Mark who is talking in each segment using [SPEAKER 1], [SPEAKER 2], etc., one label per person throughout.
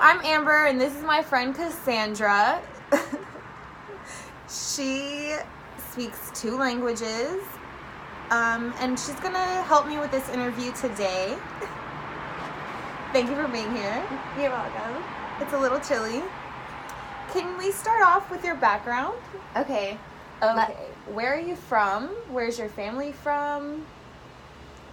[SPEAKER 1] I'm Amber, and this is my friend Cassandra. She speaks 2 languages, and she's going to help me with this interview today. Thank you for being here.
[SPEAKER 2] You're welcome.
[SPEAKER 1] It's a little chilly. Can we start off with your background?
[SPEAKER 2] Okay.
[SPEAKER 1] Where are you from? Where's your family from?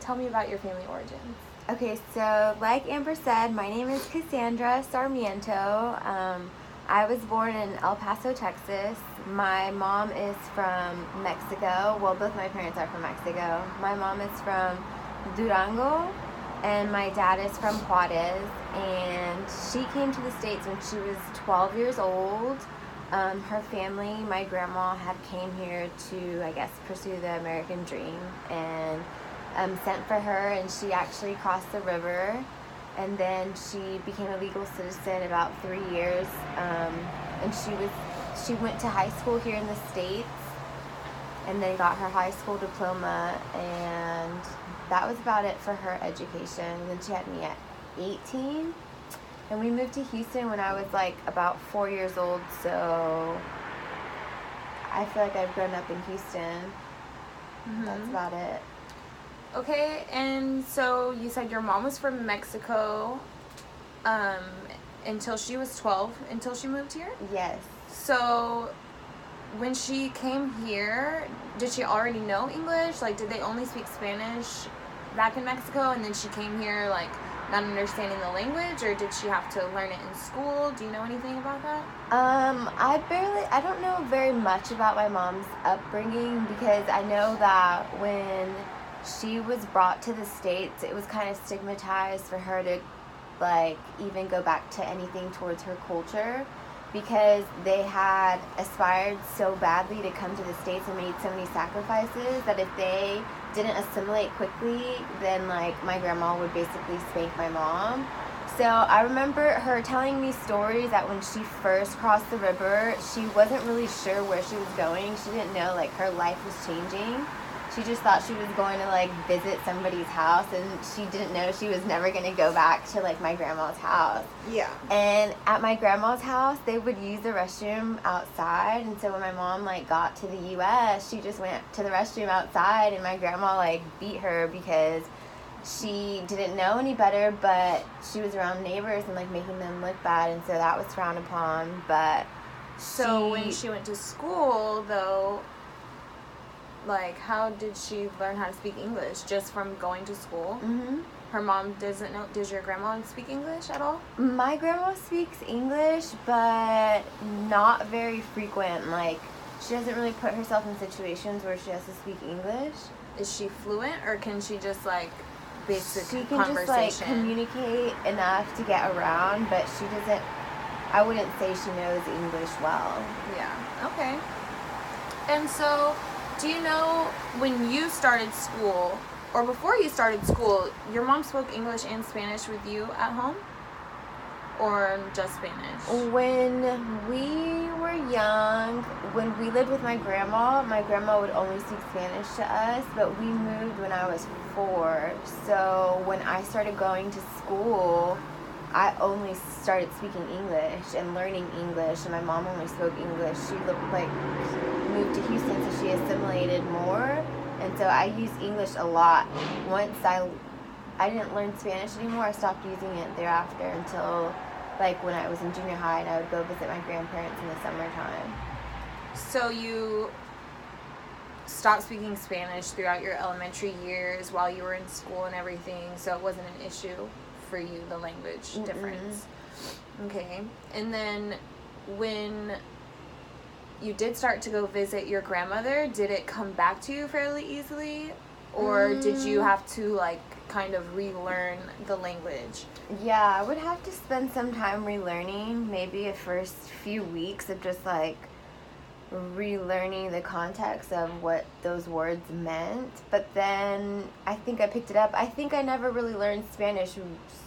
[SPEAKER 1] Tell me about your family origins.
[SPEAKER 2] Okay, so like Amber said, my name is Cassandra Sarmiento. I was born in El Paso, Texas. My mom is from Mexico. Well, both my parents are from Mexico. My mom is from Durango, and my dad is from Juarez. And she came to the States when she was 12 years old. Her family, my grandma, had came here to, I guess, pursue the American dream, and sent for her, and she actually crossed the river, and then she became a legal citizen about 3 years, and she went to high school here in the States, and then got her high school diploma, and that was about it for her education. And then she had me at 18, and we moved to Houston when I was like about 4 years old, so I feel like I've grown up in Houston. Mm-hmm. That's about it.
[SPEAKER 1] Okay, and so you said your mom was from Mexico until she was 12, until she moved here?
[SPEAKER 2] Yes.
[SPEAKER 1] So when she came here, did she already know English? Like, did they only speak Spanish back in Mexico, and then she came here, like, not understanding the language, or did she have to learn it in school? Do you know anything about that?
[SPEAKER 2] I don't know very much about my mom's upbringing, because I know that when she was brought to the States, it was kind of stigmatized for her to, like, even go back to anything towards her culture, because they had aspired so badly to come to the States and made so many sacrifices that if they didn't assimilate quickly, then, like, my grandma would basically spank my mom. So I remember her telling me stories that when she first crossed the river, she wasn't really sure where she was going. She didn't know, like, her life was changing. She just thought she was going to, like, visit somebody's house, and she didn't know she was never going to go back to, like, my grandma's house.
[SPEAKER 1] Yeah.
[SPEAKER 2] And at my grandma's house, they would use the restroom outside, and so when my mom, like, got to the U.S., she just went to the restroom outside, and my grandma, like, beat her because she didn't know any better, but she was around neighbors and, like, making them look bad, and so that was frowned upon. But
[SPEAKER 1] so when she went to school, though, like, how did she learn how to speak English? Just from going to school?
[SPEAKER 2] Mm-hmm.
[SPEAKER 1] Her mom doesn't know. Does your grandma speak English at all?
[SPEAKER 2] My grandma speaks English, but not very frequent. Like, she doesn't really put herself in situations where she has to speak English.
[SPEAKER 1] Is she fluent, or can she just, like, basic
[SPEAKER 2] she can
[SPEAKER 1] conversation?
[SPEAKER 2] just, like, communicate enough to get around, but she doesn't, I wouldn't say she knows English well.
[SPEAKER 1] Yeah, okay. And so, do you know, when you started school, or before you started school, your mom spoke English and Spanish with you at home? Or just Spanish?
[SPEAKER 2] When we were young, when we lived with my grandma would only speak Spanish to us, but we moved when I was 4. So when I started going to school, I only started speaking English and learning English, and my mom only spoke English. She moved to Houston, so she assimilated more, and so I used English a lot. Once I didn't learn Spanish anymore, I stopped using it thereafter until, like, when I was in junior high, and I would go visit my grandparents in the summertime.
[SPEAKER 1] So you stopped speaking Spanish throughout your elementary years while you were in school and everything, so it wasn't an issue for you, the language difference. Okay. And then when you did start to go visit your grandmother, did it come back to you fairly easily, or did you have to, like, kind of relearn the language?
[SPEAKER 2] Yeah, I would have to spend some time relearning, maybe a first few weeks of just, like, relearning the context of what those words meant, but then I think I picked it up. I think I never really learned Spanish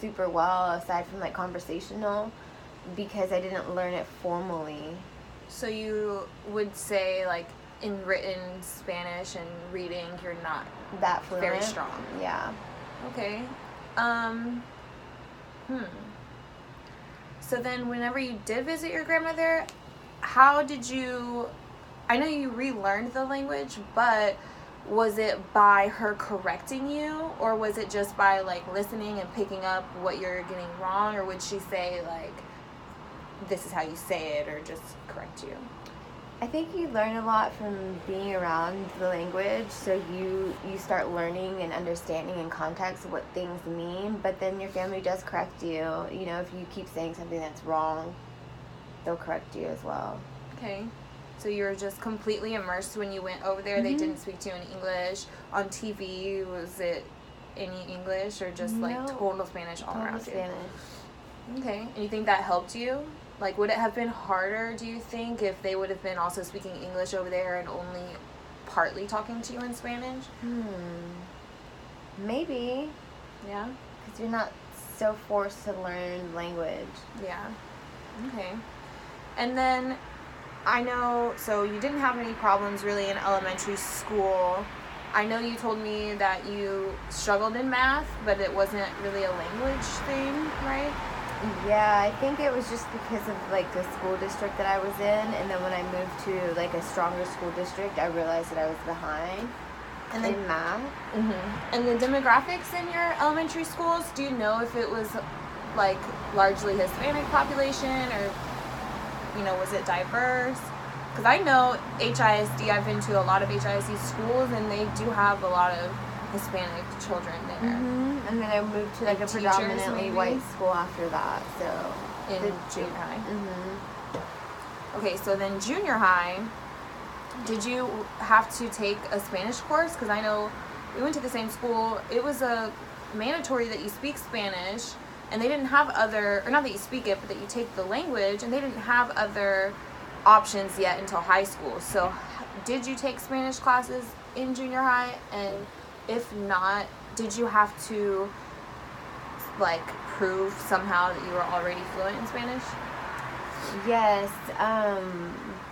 [SPEAKER 2] super well, aside from, like, conversational, because I didn't learn it formally.
[SPEAKER 1] So you would say, like, in written Spanish and reading, you're not
[SPEAKER 2] that fluent.
[SPEAKER 1] Very strong.
[SPEAKER 2] Yeah.
[SPEAKER 1] Okay. So then whenever you did visit your grandmother, how did you, I know you relearned the language, but was it by her correcting you, or was it just by like listening and picking up what you're getting wrong, or would she say like, this is how you say it, or just correct you?
[SPEAKER 2] I think you learn a lot from being around the language, so you start learning and understanding in context what things mean, but then your family does correct you. You know, if you keep saying something that's wrong, they'll correct you as well.
[SPEAKER 1] Okay. So you were just completely immersed when you went over there. They didn't speak to you in English. On TV, was it any English, or just like total Spanish all around you?
[SPEAKER 2] Spanish.
[SPEAKER 1] Okay. And you think that helped you? Like, would it have been harder, do you think, if they would have been also speaking English over there and only partly talking to you in Spanish?
[SPEAKER 2] Maybe.
[SPEAKER 1] Yeah?
[SPEAKER 2] Because you're not so forced to learn language.
[SPEAKER 1] Yeah. Okay. And then, I know, so you didn't have any problems really in elementary school. I know you told me that you struggled in math, but it wasn't really a language thing, right?
[SPEAKER 2] Yeah, I think it was just because of like the school district that I was in, and then when I moved to like a stronger school district, I realized that I was behind in math.
[SPEAKER 1] And the demographics in your elementary schools, do you know if it was like largely Hispanic population, or, you know, was it diverse? Because I know HISD, I've been to a lot of HISD schools, and they do have a lot of Hispanic children there.
[SPEAKER 2] And then I moved to like a predominantly white school after that, so
[SPEAKER 1] in junior high. Okay, so then junior high, did you have to take a Spanish course? Because I know we went to the same school. It was a mandatory that you speak Spanish, and they didn't have other, or not that you speak it, but that you take the language, and they didn't have other options yet until high school. So did you take Spanish classes in junior high? And if not, did you have to like prove somehow that you were already fluent in Spanish?
[SPEAKER 2] Yes.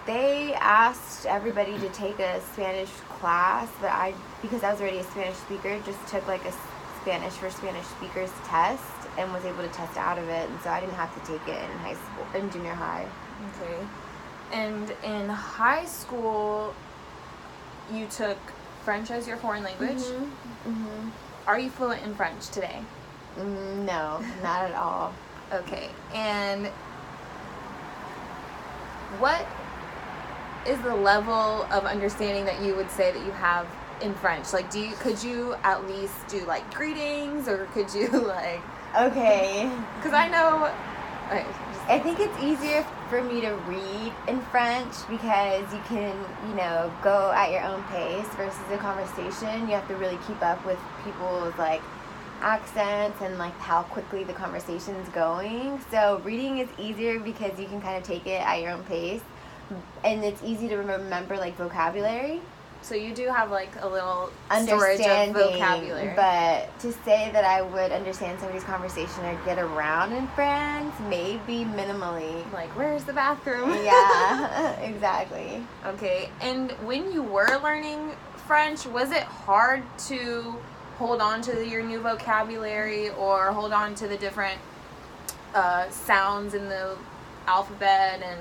[SPEAKER 2] They asked everybody to take a Spanish class, but because I was already a Spanish speaker, just took like a Spanish for Spanish speakers test and was able to test out of it, and so I didn't have to take it in high school, in junior high.
[SPEAKER 1] Okay. And in high school, you took French as your foreign language? Are you fluent in French today?
[SPEAKER 2] No, not at all.
[SPEAKER 1] Okay. And what is the level of understanding that you would say that you have in French? Like, could you at least do like greetings, or could you like?
[SPEAKER 2] Okay.
[SPEAKER 1] Because I know. Okay,
[SPEAKER 2] I think it's easier for me to read in French because you can, you know, go at your own pace versus a conversation. You have to really keep up with people's like accents and like how quickly the conversation's going. So reading is easier because you can kind of take it at your own pace, and it's easy to remember like vocabulary.
[SPEAKER 1] So you do have like a little storage of vocabulary.
[SPEAKER 2] But to say that I would understand somebody's conversation or get around in France, maybe minimally.
[SPEAKER 1] Like, where's the bathroom?
[SPEAKER 2] Yeah, exactly.
[SPEAKER 1] Okay, and when you were learning French, was it hard to hold on to your new vocabulary, or hold on to the different sounds in the alphabet and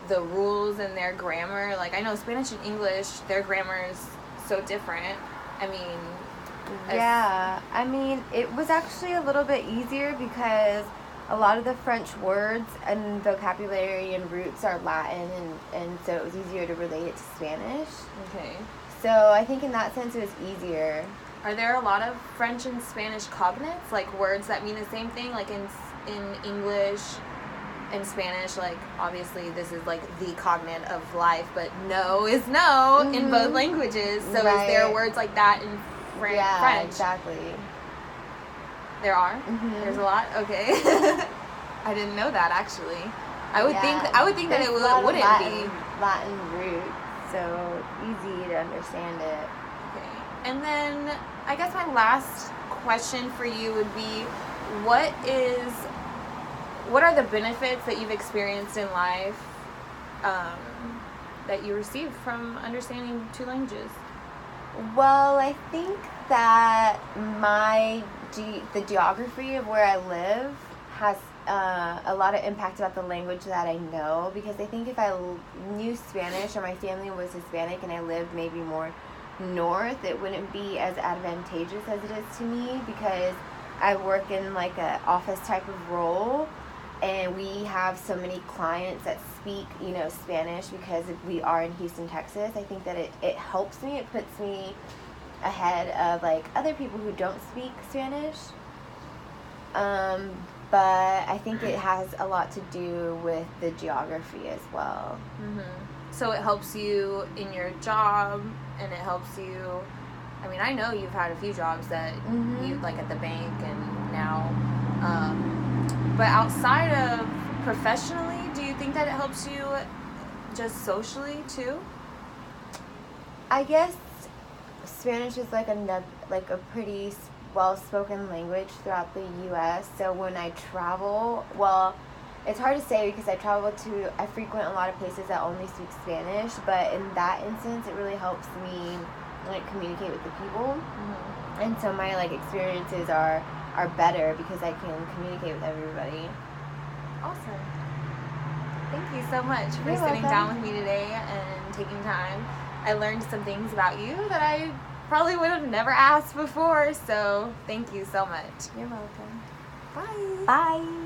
[SPEAKER 1] the rules and their grammar? Like, I know Spanish and English, their grammar is so different. I mean,
[SPEAKER 2] yeah, I mean, it was actually a little bit easier because a lot of the French words and vocabulary and roots are Latin, and so it was easier to relate it to Spanish.
[SPEAKER 1] Okay.
[SPEAKER 2] So I think in that sense it was easier.
[SPEAKER 1] Are there a lot of French and Spanish cognates, like words that mean the same thing? Like in English and Spanish, like obviously this is like the cognate of life, but no is no in both languages. So is there words like that in French?
[SPEAKER 2] Yeah, exactly.
[SPEAKER 1] There are? There's a lot? Okay. I didn't know that, actually. I would think that it wouldn't be.
[SPEAKER 2] Latin root, so easy to understand it.
[SPEAKER 1] Okay. And then I guess my last question for you would be, what are the benefits that you've experienced in life that you received from understanding two languages?
[SPEAKER 2] Well, I think that the geography of where I live has a lot of impact about the language that I know, because I think if I knew Spanish or my family was Hispanic and I lived maybe more north, it wouldn't be as advantageous as it is to me, because I work in like a office type of role, and we have so many clients that speak, you know, Spanish, because we are in Houston, Texas. I think that it helps me. It puts me ahead of like other people who don't speak Spanish. But I think it has a lot to do with the geography as well.
[SPEAKER 1] Mm-hmm. So it helps you in your job, and it helps you. I mean, I know you've had a few jobs that you like at the bank and now. But outside of professionally, do you think that it helps you just socially too?
[SPEAKER 2] I guess Spanish is like a pretty well-spoken language throughout the U.S. So when I travel, well, it's hard to say because I frequent a lot of places that only speak Spanish. But in that instance, it really helps me like communicate with the people, and so my like experiences are better because I can communicate with everybody.
[SPEAKER 1] Awesome. Thank you so much for
[SPEAKER 2] You're
[SPEAKER 1] sitting
[SPEAKER 2] welcome.
[SPEAKER 1] down with me today and taking time. I learned some things about you that I probably would have never asked before, so thank you so much.
[SPEAKER 2] You're welcome.
[SPEAKER 1] Bye.
[SPEAKER 2] Bye.